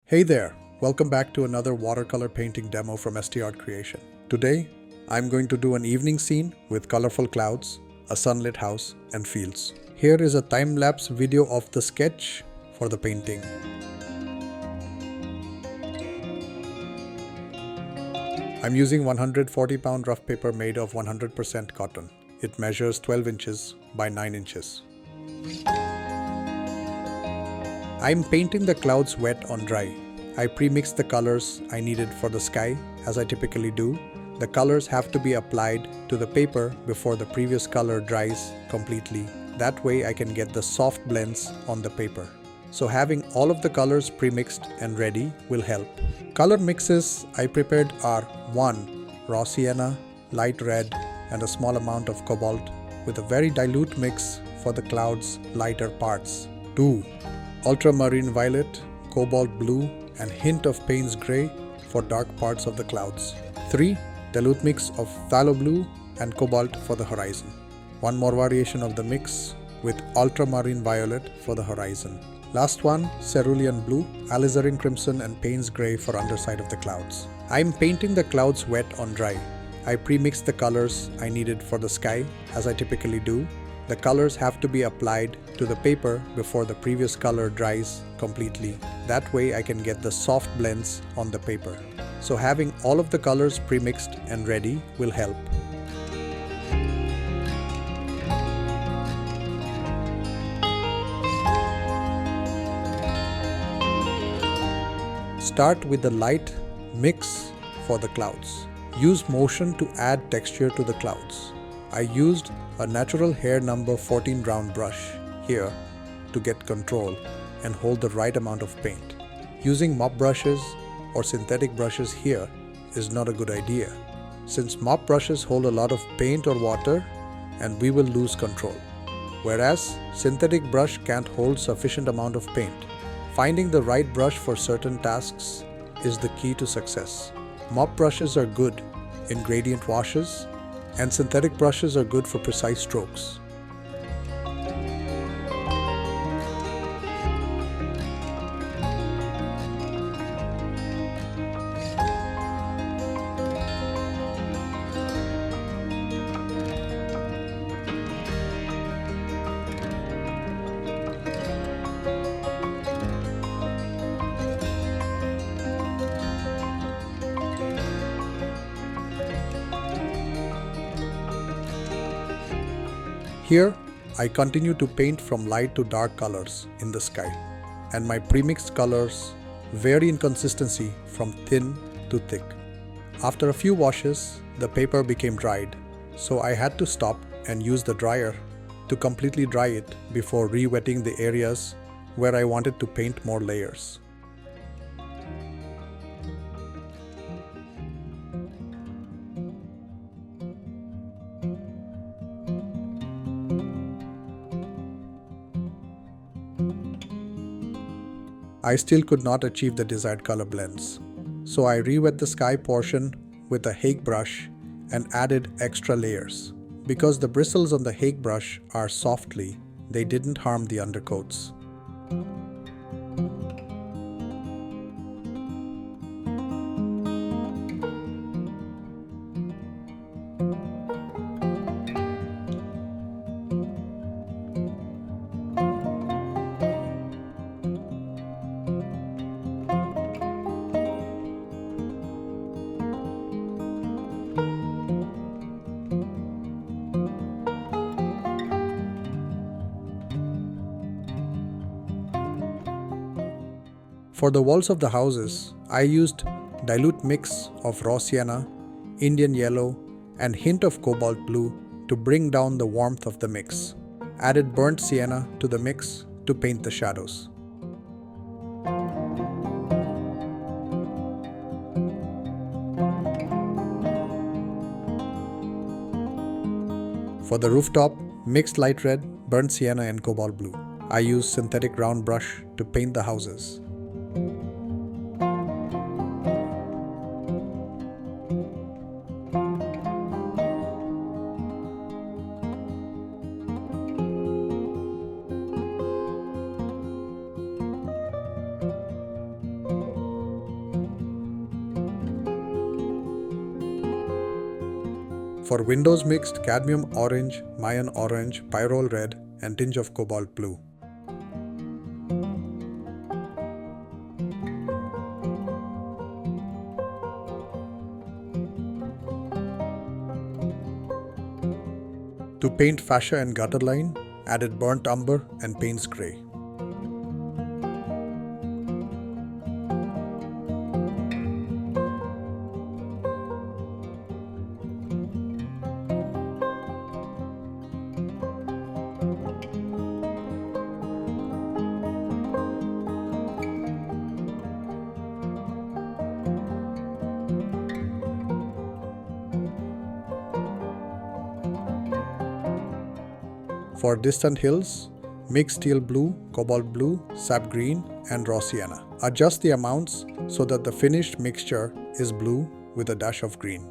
Hey there, welcome back to another watercolor painting demo from ST Art Creation. Today, I'm going to do an evening scene with colorful clouds, a sunlit house, and fields. Here is a time-lapse video of the sketch for the painting. I'm using 140-pound rough paper made of 100% cotton. It measures 12 inches by 9 inches. I'm painting the clouds wet on dry. I pre-mixed the colors I needed for the sky, as I typically do. The colors have to be applied to the paper before the previous color dries completely. That way I can get the soft blends on the paper. So having all of the colors pre-mixed and ready will help. Color mixes I prepared are 1. Raw sienna, light red, and a small amount of cobalt with a very dilute mix for the clouds' lighter parts. 2. Ultramarine violet, cobalt blue, and hint of Payne's gray for dark parts of the clouds. 3. Dilute mix of phthalo blue and cobalt for the horizon. One more variation of the mix with ultramarine violet for the horizon. Last one, cerulean blue, alizarin crimson, and Payne's gray for underside of the clouds. I'm painting the clouds wet on dry. I pre-mixed the colors I needed for the sky, as I typically do. The colors have to be applied to the paper before the previous color dries completely. That way I can get the soft blends on the paper. So having all of the colors pre-mixed and ready will help. Start with the light mix for the clouds. Use motion to add texture to the clouds. I used a natural hair number 14 round brush here to get control and hold the right amount of paint. Using mop brushes or synthetic brushes here is not a good idea, since mop brushes hold a lot of paint or water and we will lose control, whereas synthetic brush can't hold sufficient amount of paint. Finding the right brush for certain tasks is the key to success. Mop brushes are good in gradient washes, and synthetic brushes are good for precise strokes. Here, I continue to paint from light to dark colors in the sky, and my premixed colors vary in consistency from thin to thick. After a few washes, the paper became dried, so I had to stop and use the dryer to completely dry it before re-wetting the areas where I wanted to paint more layers. I still could not achieve the desired color blends, so I re-wet the sky portion with a Hake brush and added extra layers. Because the bristles on the Hake brush are softly, they didn't harm the undercoats. For the walls of the houses, I used dilute mix of raw sienna, Indian yellow, and hint of cobalt blue to bring down the warmth of the mix. Added burnt sienna to the mix to paint the shadows. For the rooftop, mixed light red, burnt sienna, and cobalt blue. I used synthetic round brush to paint the houses. For windows mixed cadmium orange, Mayan orange, pyrrole red and tinge of cobalt blue. To paint fascia and gutter line, added burnt umber and Payne's grey. For distant hills, mix teal blue, cobalt blue, sap green and raw sienna. Adjust the amounts so that the finished mixture is blue with a dash of green.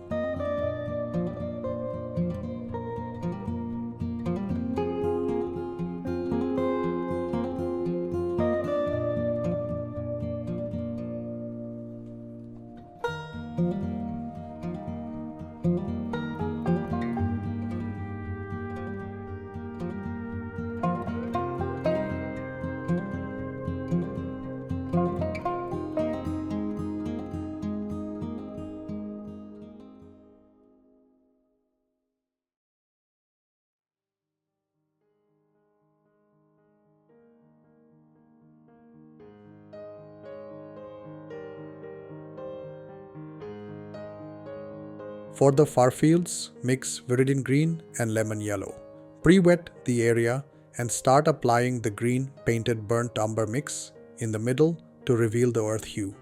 For the far fields, mix viridian green and lemon yellow. Pre-wet the area and start applying the green painted burnt umber mix in the middle to reveal the earth hue.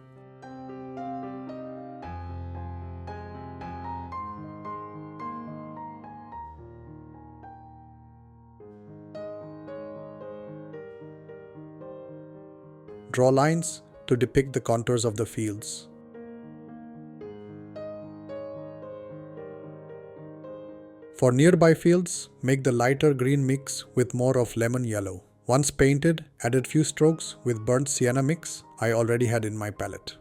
Draw lines to depict the contours of the fields. For nearby fields, make the lighter green mix with more of lemon yellow. Once painted, added few strokes with burnt sienna mix I already had in my palette.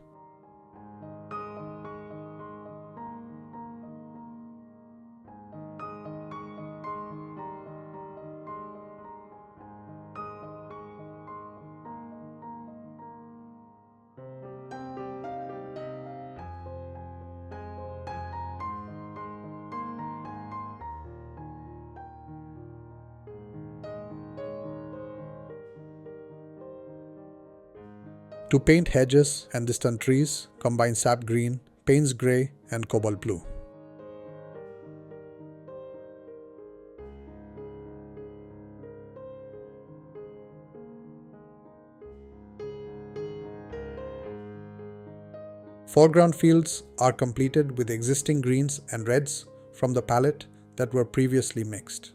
To paint hedges and distant trees, combine sap green, Payne's grey and cobalt blue. Foreground fields are completed with existing greens and reds from the palette that were previously mixed.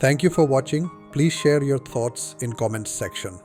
Thank you for watching. Please share your thoughts in comments section.